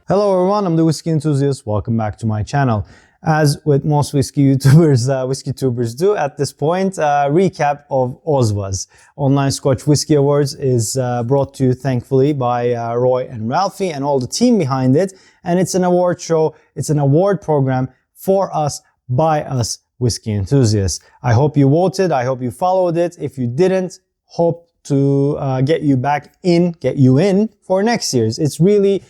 Hello everyone, I'm the Whiskey Enthusiast. Welcome back to my channel. As with most whiskey YouTubers, whiskey tubers do at this point, recap of OSWA's Online Scotch Whisky Awards is brought to you thankfully by Roy and Ralphie and all the team behind it. And it's an award show, it's an award program for us, by us, whiskey enthusiasts. I hope you voted, I hope you followed it. If you didn't, hope to get you in for next year's. It's really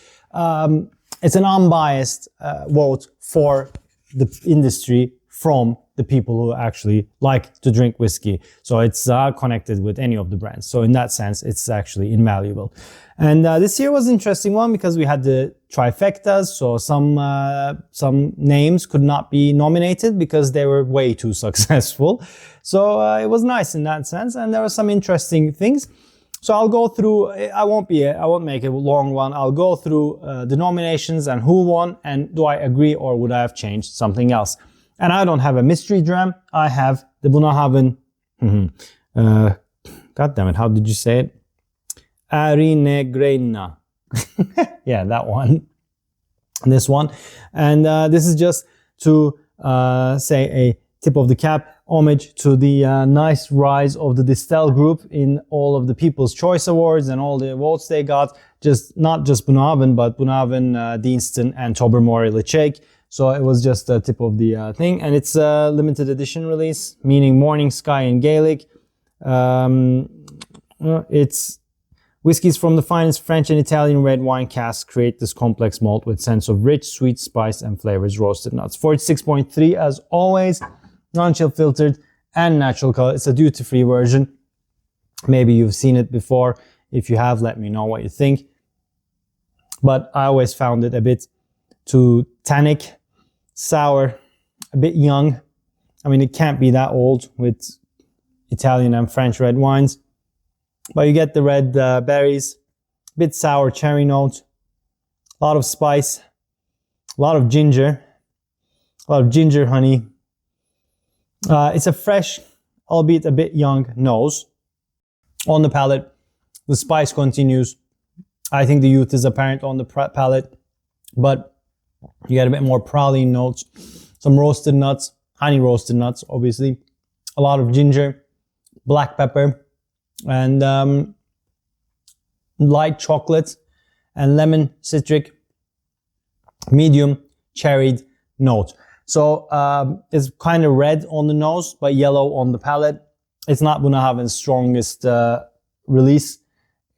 it's an unbiased vote for the industry from the people who actually like to drink whiskey. So it's connected with any of the brands. So in that sense, it's actually invaluable. And this year was an interesting one because we had the trifectas. So some names could not be nominated because they were way too successful. So it was nice in that sense. And there were some interesting things. So I'll go through, I won't make it a long one. I'll go through the nominations and who won and do I agree or would I have changed something else. And I don't have a mystery dram. I have the Bunnahabhain, God damn it, how did you say it? Arinegreina. Yeah, that one. This one. And this is just to say a tip of the cap. Homage to the nice rise of the Distell group in all of the People's Choice Awards and all the votes they got. Not just Bunnahabhain, but Bunnahabhain, Deanston, and Tobermory Lechaik. So it was just a tip of the thing. And it's a limited edition release, meaning Morning Sky in Gaelic. It's whiskeys from the finest French and Italian red wine casks create this complex malt with sense of rich, sweet spice and flavors, roasted nuts. 46.3 as always. Non-chill filtered and natural color. It's a duty-free version. Maybe you've seen it before. If you have, let me know what you think. But I always found it a bit too tannic, sour, a bit young. I mean, it can't be that old with Italian and French red wines. But you get the red berries, a bit sour cherry note, a lot of spice, a lot of ginger honey. It's a fresh, albeit a bit young nose. On the palate, the spice continues. I think the youth is apparent on the palate, but you get a bit more praline notes, some roasted nuts, honey roasted nuts, obviously, a lot of ginger, black pepper, and light chocolate and lemon citric, medium cherried note. So it's kind of red on the nose, but yellow on the palate. It's not Bunnahabhain's strongest release.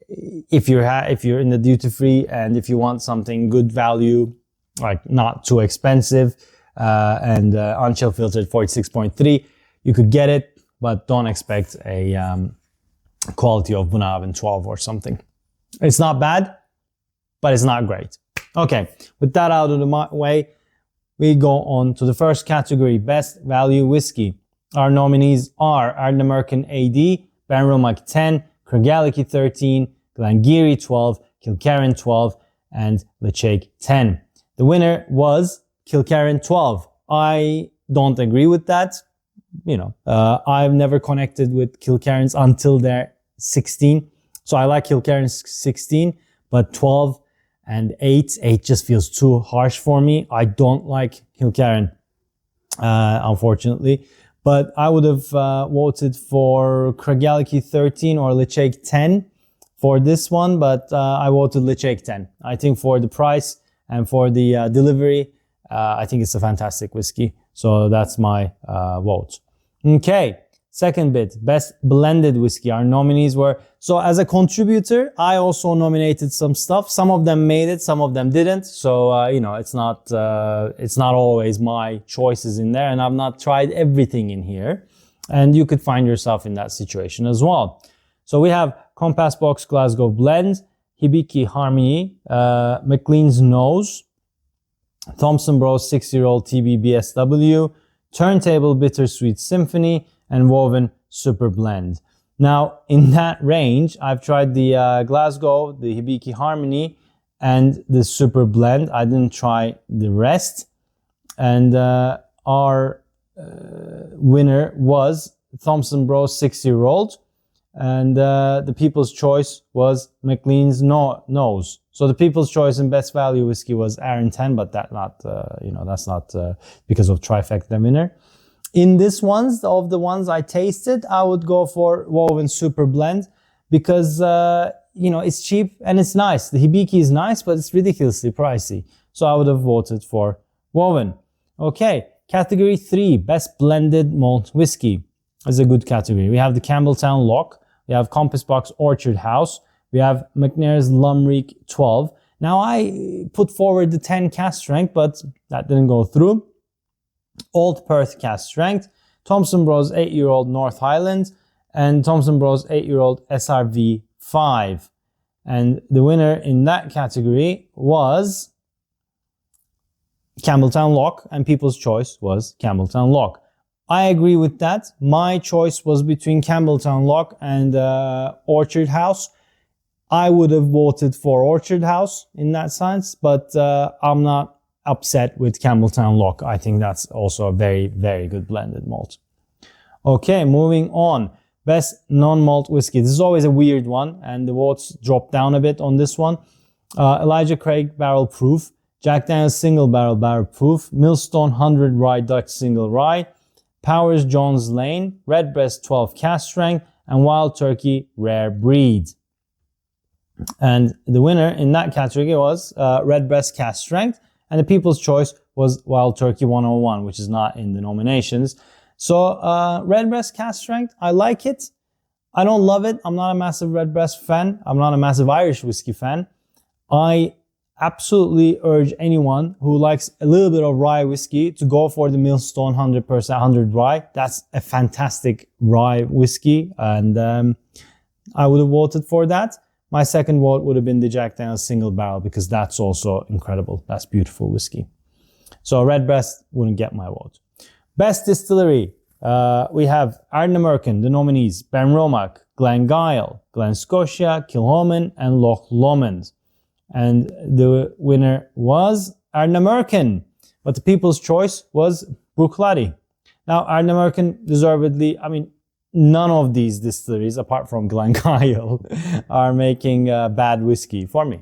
If you're in the duty free and if you want something good value, like not too expensive, and unchill filtered 46.3, you could get it, but don't expect a quality of Bunnahabhain 12 or something. It's not bad, but it's not great. Okay, with that out of the way, we go on to the first category, Best Value Whiskey. Our nominees are Ardnamurchan AD, Benromach 10, Craigellachie 13, Glengarry 12, Kilkerran 12, and Lechaik 10. The winner was Kilkerran 12. I don't agree with that. I've never connected with Kilkerrans until they're 16. So I like Kilkerran's 16, but 12 and 8 just feels too harsh for me. I don't like Kilkerran, unfortunately. But I would have voted for Craigellachie 13 or Lechaik 10 for this one, but I voted Lechaik 10. I think for the price and for the delivery, I think it's a fantastic whiskey. So that's my vote. Okay. Second bit, Best Blended Whiskey. Our nominees were, so as a contributor, I also nominated some stuff. Some of them made it, some of them didn't. So, it's not always my choices in there, and I've not tried everything in here. And you could find yourself in that situation as well. So we have Compass Box Glasgow Blend, Hibiki Harmony, McLean's Nose, Thompson Bros 6-year-old TB BSW, Turntable Bittersweet Symphony, and Woven Super Blend. Now, in that range, I've tried the Glasgow, the Hibiki Harmony, and the Super Blend. I didn't try the rest. And our winner was Thompson Bros 6-year-old. And the People's Choice was McLean's Nose. So the People's Choice in Best Value Whiskey was Aaron 10, but that's not because of trifecta winner. In this ones, of the ones I tasted, I would go for Woven Super Blend because, it's cheap and it's nice. The Hibiki is nice, but it's ridiculously pricey. So I would have voted for Woven. Okay, category 3, Best Blended Malt Whiskey. Is a good category. We have the Campbelltown Lock. We have Compass Box Orchard House. We have McNair's Lumreek 12. Now I put forward the 10 cask strength, but that didn't go through. Old Perth cask strength. Thompson Bros 8-year-old North Highland. And Thompson Bros 8-year-old SRV 5. And the winner in that category was Campbelltown Lock, and People's Choice was Campbelltown Lock. I agree with that. My choice was between Campbelltown Lock and Orchard House. I would have voted for Orchard House in that sense, but I'm not upset with Campbelltown Lock. I think that's also a very, very good blended malt. Okay, moving on. Best non-malt whiskey. This is always a weird one, and the votes drop down a bit on this one. Elijah Craig Barrel Proof, Jack Daniel's Single Barrel Proof, Millstone 100 Rye Dutch Single Rye, Powers Jones Lane, Redbreast 12 cask strength, and Wild Turkey Rare Breed. And the winner in that category was Redbreast cask strength, and the People's Choice was Wild Turkey 101, which is not in the nominations. So Redbreast cask strength, I like it. I don't love it. I'm not a massive Redbreast fan. I'm not a massive Irish whiskey fan. I absolutely urge anyone who likes a little bit of rye whiskey to go for the Millstone 100% 100 rye. That's a fantastic rye whiskey, and I would have voted for that. My second vote would have been the Jack Daniel's Single Barrel because that's also incredible. That's beautiful whiskey. So Redbreast wouldn't get my vote. Best Distillery. We have Ardnamurchan, the nominees, Benromach, Glengyle, Glen Scotia, Kilchoman, and Loch Lomond. And the winner was Ardnamurchan, but the People's Choice was Bruichladdich. Now, Ardnamurchan deservedly, none of these distilleries, apart from Glengyle, are making bad whiskey for me.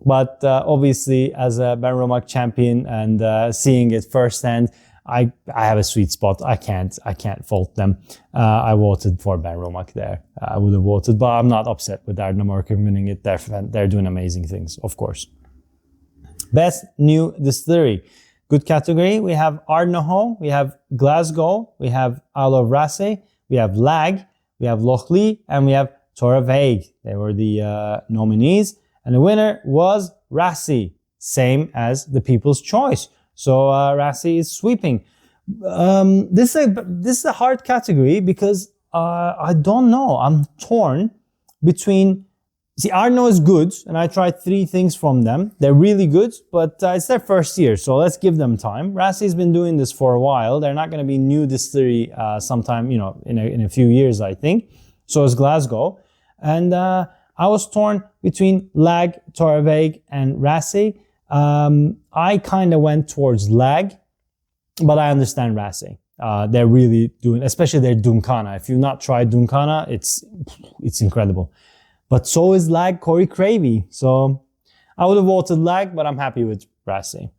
But obviously, as a Benromach champion and seeing it firsthand, I have a sweet spot. I can't fault them. I voted for Benromach there. I would have voted, but I'm not upset with Ardnamurchan winning it. They're doing amazing things, of course. Best New Distillery. Good category. We have Ardnahoe, we have Glasgow, we have Isle of Raasay, we have Lag, we have Lochlee, and we have Torrevhaig. They were the nominees. And the winner was Raasay, same as the People's Choice. So Raasay is sweeping. This is a hard category because I don't know. I'm torn between. See, Ardnahoe is good, and I tried 3 things from them. They're really good, but it's their first year, so let's give them time. Raasay's been doing this for a while. They're not going to be new distillery sometime, in a few years, I think. So is Glasgow, and I was torn between Lag, Torrevhaig, and Raasay. I kind of went towards Lag, but I understand Raasay. They're really doing, especially their Dunkana. If you've not tried Dunkana, it's incredible. But so is Lag Corey Cravey. So I would have voted Lag, but I'm happy with Raasay.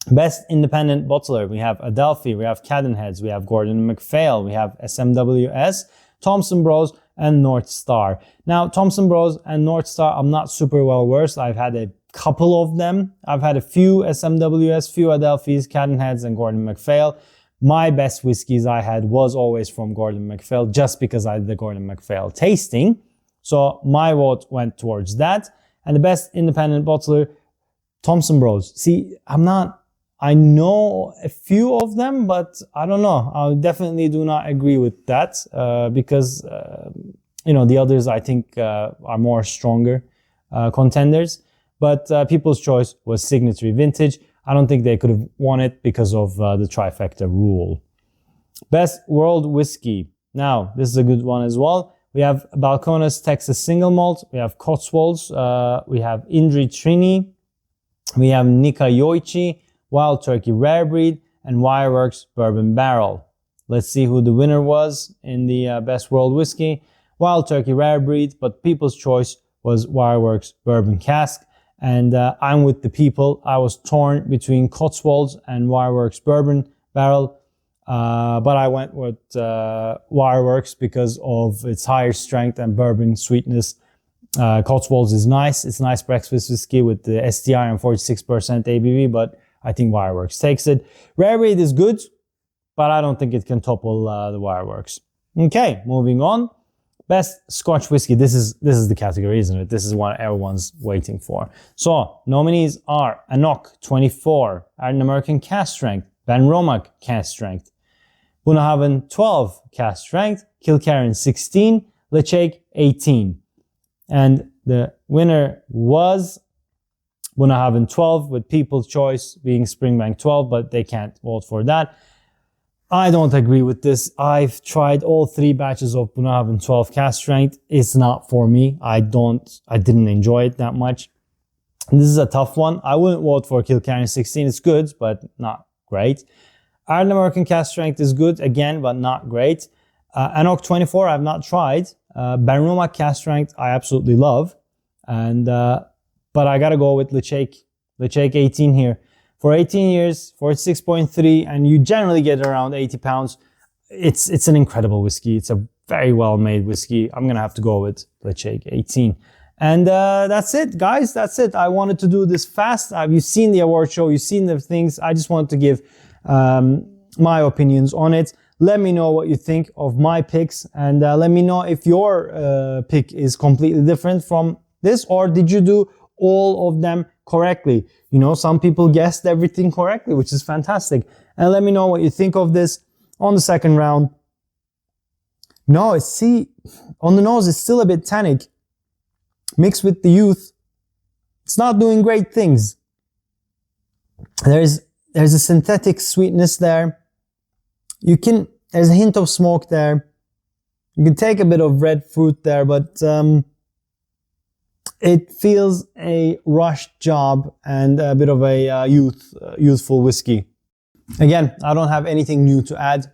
Best Independent Bottler. We have Adelphi, we have Cadenheads, we have Gordon MacPhail, we have SMWS, Thompson Bros, and North Star. Now, Thompson Bros and North Star, I'm not super well versed. I've had a couple of them. I've had a few SMWS, few Adelphis, Cadenheads, and Gordon MacPhail. My best whiskeys I had was always from Gordon MacPhail, just because I did the Gordon MacPhail tasting. So my vote went towards that. And the best independent bottler, Thompson Bros. See, I know a few of them, but I don't know. I definitely do not agree with that because, the others I think are more stronger contenders. But People's Choice was Signatory Vintage. I don't think they could have won it because of the trifecta rule. Best World Whiskey. Now, this is a good one as well. We have Balcones Texas Single Malt. We have Cotswolds. We have Indri Trini. We have Nika Yoichi, Wild Turkey Rare Breed, and Wireworks Bourbon Barrel. Let's see who the winner was in the Best World Whiskey. Wild Turkey rare breed, but people's choice was Wireworks bourbon cask. And I'm with the people. I was torn between Cotswolds and Wireworks bourbon barrel. But I went with Wireworks because of its higher strength and bourbon sweetness. Cotswolds is nice. It's nice breakfast whiskey with the STI and 46% ABV, but I think Wireworks takes it. Rare breed is good, but I don't think it can topple the Wireworks. Okay, moving on. Best Scotch whiskey. This is the category, isn't it? This is what everyone's waiting for. So nominees are Anok 24, Ardent American cask strength, Benromach cask strength, Bunnahabhain 12 cask strength, Kilkerran 16, Lechaik 18. And the winner was Bunnahabhain 12, with people's choice being Springbank 12, but they can't vote for that. I don't agree with this. I've tried all 3 batches of Bunnahabhain 12 cask strength. It's not for me. I didn't enjoy it that much. And this is a tough one. I wouldn't vote for Kilkerran 16. It's good, but not great. Ardent American cask strength is good, again, but not great. Anok 24, I've not tried. Benromach cask strength, I absolutely love. And but I gotta go with Lechaik 18 here. For 18 years, for 6.3, and you generally get around 80 pounds. It's an incredible whiskey. It's a very well-made whiskey. I'm gonna have to go with Lechaik 18. And that's it, guys. That's it. I wanted to do this fast. You've seen the award show. You've seen the things. I just wanted to give my opinions on it. Let me know what you think of my picks, and let me know if your pick is completely different from this, or did you do all of them correctly? You know, some people guessed everything correctly, which is fantastic. And let me know what you think of this on the second round. No, on the nose, it's still a bit tannic. Mixed with the youth, it's not doing great things. There's a synthetic sweetness there. There's a hint of smoke there. You can take a bit of red fruit there, but it feels a rushed job and a bit of a youthful whiskey. Again, I don't have anything new to add.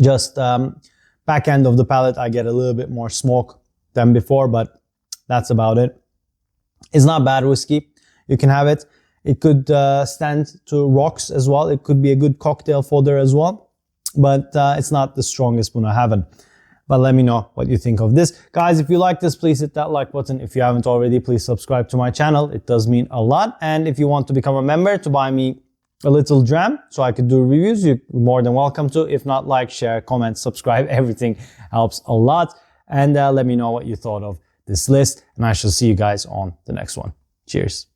Just back end of the palate, I get a little bit more smoke than before, but that's about it. It's not bad whiskey. You can have it. It could stand to rocks as well. It could be a good cocktail fodder as well. But it's not the strongest Bunnahabhain. But let me know what you think of this. Guys, if you like this, please hit that like button. If you haven't already, please subscribe to my channel. It does mean a lot. And if you want to become a member to buy me a little dram so I could do reviews, you're more than welcome to. If not, like, share, comment, subscribe. Everything helps a lot. And let me know what you thought of this list. And I shall see you guys on the next one. Cheers.